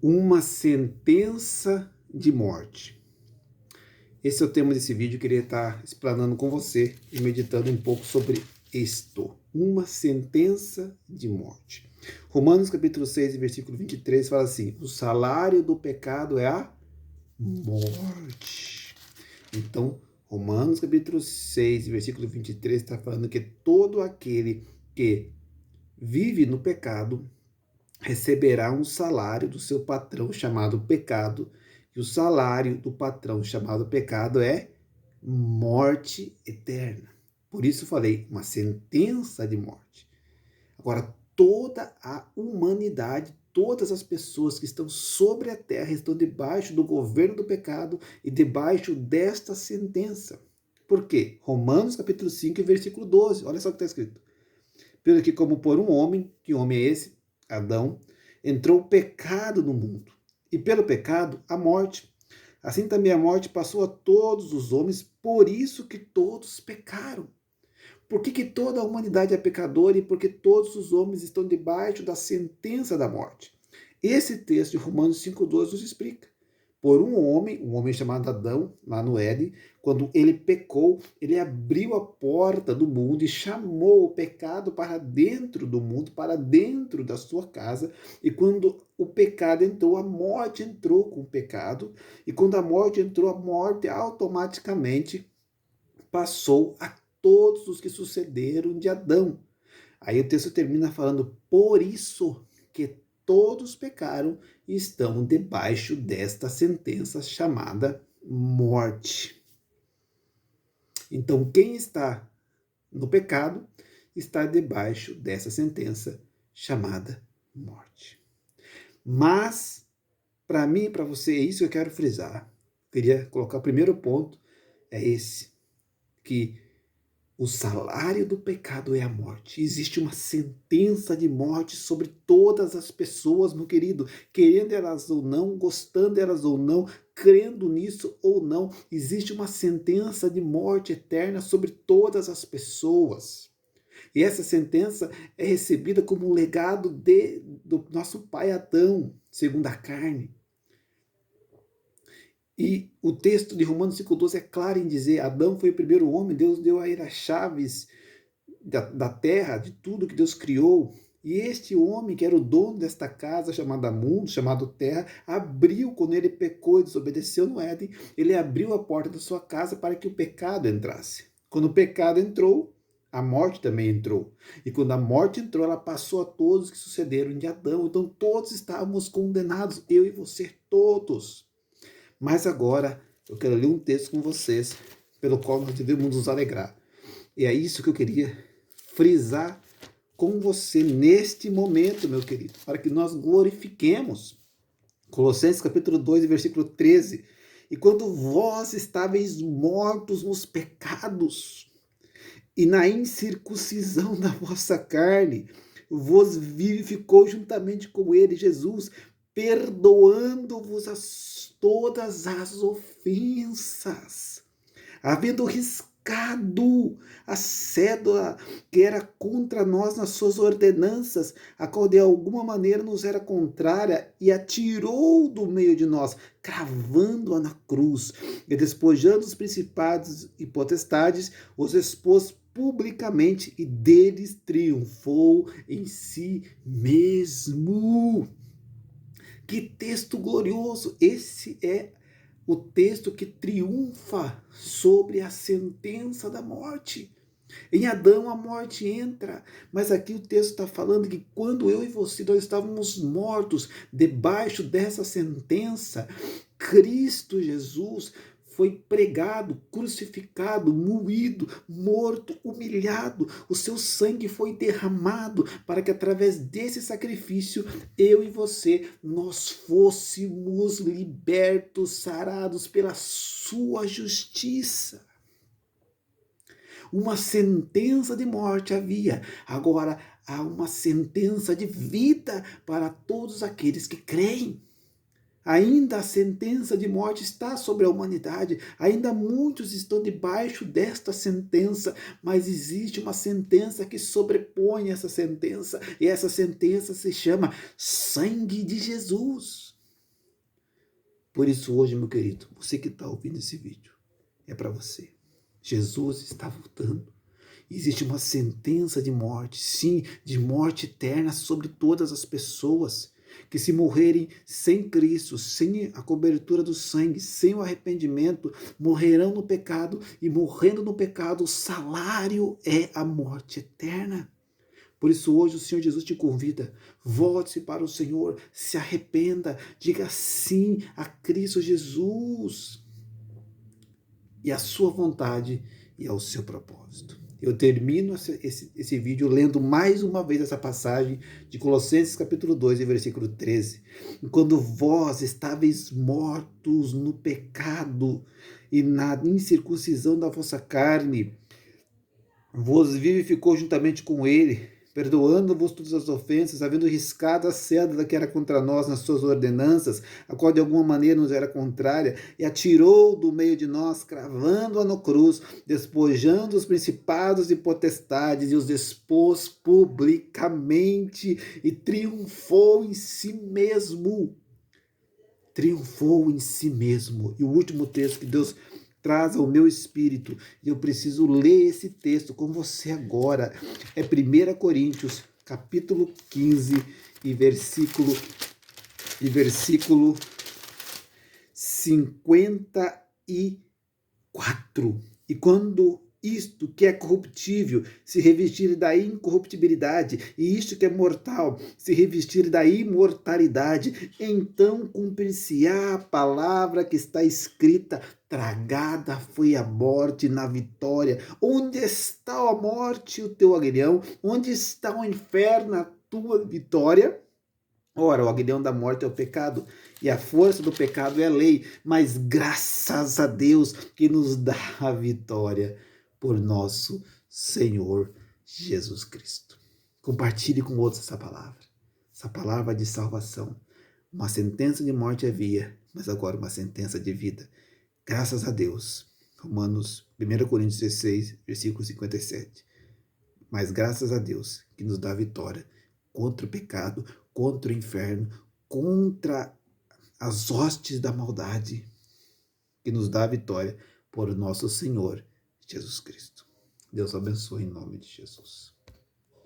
Uma sentença de morte. Esse é o tema desse vídeo. Eu queria estar explanando com você e meditando um pouco sobre isto. Uma sentença de morte. Romanos capítulo 6, versículo 23 fala assim: o salário do pecado é a morte. Então, Romanos capítulo 6, versículo 23 está falando que todo aquele que vive no pecado receberá um salário do seu patrão chamado pecado, e o salário do patrão chamado pecado é morte eterna. Por isso falei, uma sentença de morte. Agora, toda a humanidade, todas as pessoas que estão sobre a terra estão debaixo do governo do pecado e debaixo desta sentença. Por quê? Romanos capítulo 5, versículo 12. Olha só o que está escrito. Pelo que como por um homem, que homem é esse? Adão, entrou o pecado no mundo, e pelo pecado a morte. Assim também a morte passou a todos os homens, por isso que todos pecaram. Por que toda a humanidade é pecadora e porque todos os homens estão debaixo da sentença da morte? Esse texto de Romanos 5,12 nos explica. Por um homem chamado Adão, lá no Éden, quando ele pecou, ele abriu a porta do mundo e chamou o pecado para dentro do mundo, para dentro da sua casa. E quando o pecado entrou, a morte entrou com o pecado. E quando a morte entrou, a morte automaticamente passou a todos os que sucederam de Adão. Aí o texto termina falando, por isso que todos pecaram e estão debaixo desta sentença chamada morte. Então, quem está no pecado está debaixo dessa sentença chamada morte. Mas, para mim e para você, é isso que eu quero frisar. Eu queria colocar o primeiro ponto, é esse, que o salário do pecado é a morte. Existe uma sentença de morte sobre todas as pessoas, meu querido, querendo elas ou não, gostando elas ou não, crendo nisso ou não. Existe uma sentença de morte eterna sobre todas as pessoas. E essa sentença é recebida como um legado do nosso pai Adão, segundo a carne. E o texto de Romanos 5,12 é claro em dizer, Adão foi o primeiro homem, Deus deu a ele as chaves da terra, de tudo que Deus criou. E este homem, que era o dono desta casa chamada mundo, chamado terra, abriu, quando ele pecou e desobedeceu no Éden, ele abriu a porta da sua casa para que o pecado entrasse. Quando o pecado entrou, a morte também entrou. E quando a morte entrou, ela passou a todos que sucederam de Adão. Então todos estávamos condenados, eu e você, todos. Mas agora eu quero ler um texto com vocês, pelo qual nós devemos nos alegrar. E é isso que eu queria frisar com você neste momento, meu querido, para que nós glorifiquemos. Colossenses capítulo 2, versículo 13. E quando vós estáveis mortos nos pecados e na incircuncisão da vossa carne, vos vivificou juntamente com ele, Jesus, perdoando-vos todas as ofensas, havendo riscado a cédula que era contra nós nas suas ordenanças, a qual de alguma maneira nos era contrária, e atirou do meio de nós, cravando-a na cruz, e despojando os principados e potestades, os expôs publicamente e deles triunfou em si mesmo. Que texto glorioso! Esse é o texto que triunfa sobre a sentença da morte. Em Adão a morte entra, mas aqui o texto está falando que quando eu e você nós estávamos mortos debaixo dessa sentença, Cristo Jesus foi pregado, crucificado, moído, morto, humilhado. O seu sangue foi derramado para que através desse sacrifício eu e você nós fôssemos libertos, sarados pela sua justiça. Uma sentença de morte havia, agora há uma sentença de vida para todos aqueles que creem. Ainda a sentença de morte está sobre a humanidade, ainda muitos estão debaixo desta sentença, mas existe uma sentença que sobrepõe essa sentença, e essa sentença se chama sangue de Jesus. Por isso hoje, meu querido, você que está ouvindo esse vídeo, é para você. Jesus está voltando. Existe uma sentença de morte, sim, de morte eterna sobre todas as pessoas que se morrerem sem Cristo, sem a cobertura do sangue, sem o arrependimento, morrerão no pecado e morrendo no pecado, o salário é a morte eterna. Por isso hoje o Senhor Jesus te convida, volte-se para o Senhor, se arrependa, diga sim a Cristo Jesus e à sua vontade e ao seu propósito. Eu termino esse vídeo lendo mais uma vez essa passagem de Colossenses capítulo 2, versículo 13. Quando vós estáveis mortos no pecado e na incircuncisão da vossa carne, vos vivificou juntamente com ele, perdoando-vos todas as ofensas, havendo riscado a cédula que era contra nós nas suas ordenanças, a qual de alguma maneira nos era contrária, e atirou do meio de nós, cravando-a no cruz, despojando os principados e potestades, e os expôs publicamente, e triunfou em si mesmo. Triunfou em si mesmo. E o último texto que Deus traz ao meu espírito, e eu preciso ler esse texto com você agora, é 1 Coríntios, capítulo 15, e versículo 54. E quando isto que é corruptível se revestir da incorruptibilidade, e isto que é mortal se revestir da imortalidade, então cumprir-se-á a palavra que está escrita: tragada foi a morte na vitória. Onde está a morte, o teu aguilhão? Onde está o inferno, a tua vitória? Ora, o aguilhão da morte é o pecado, e a força do pecado é a lei, mas graças a Deus que nos dá a vitória por nosso Senhor Jesus Cristo. Compartilhe com outros essa palavra de salvação. Uma sentença de morte havia, mas agora uma sentença de vida. Graças a Deus. Romanos, 1 Coríntios 16, versículo 57. Mas graças a Deus que nos dá a vitória contra o pecado, contra o inferno, contra as hostes da maldade, que nos dá a vitória por nosso Senhor Jesus Cristo. Deus abençoe em nome de Jesus.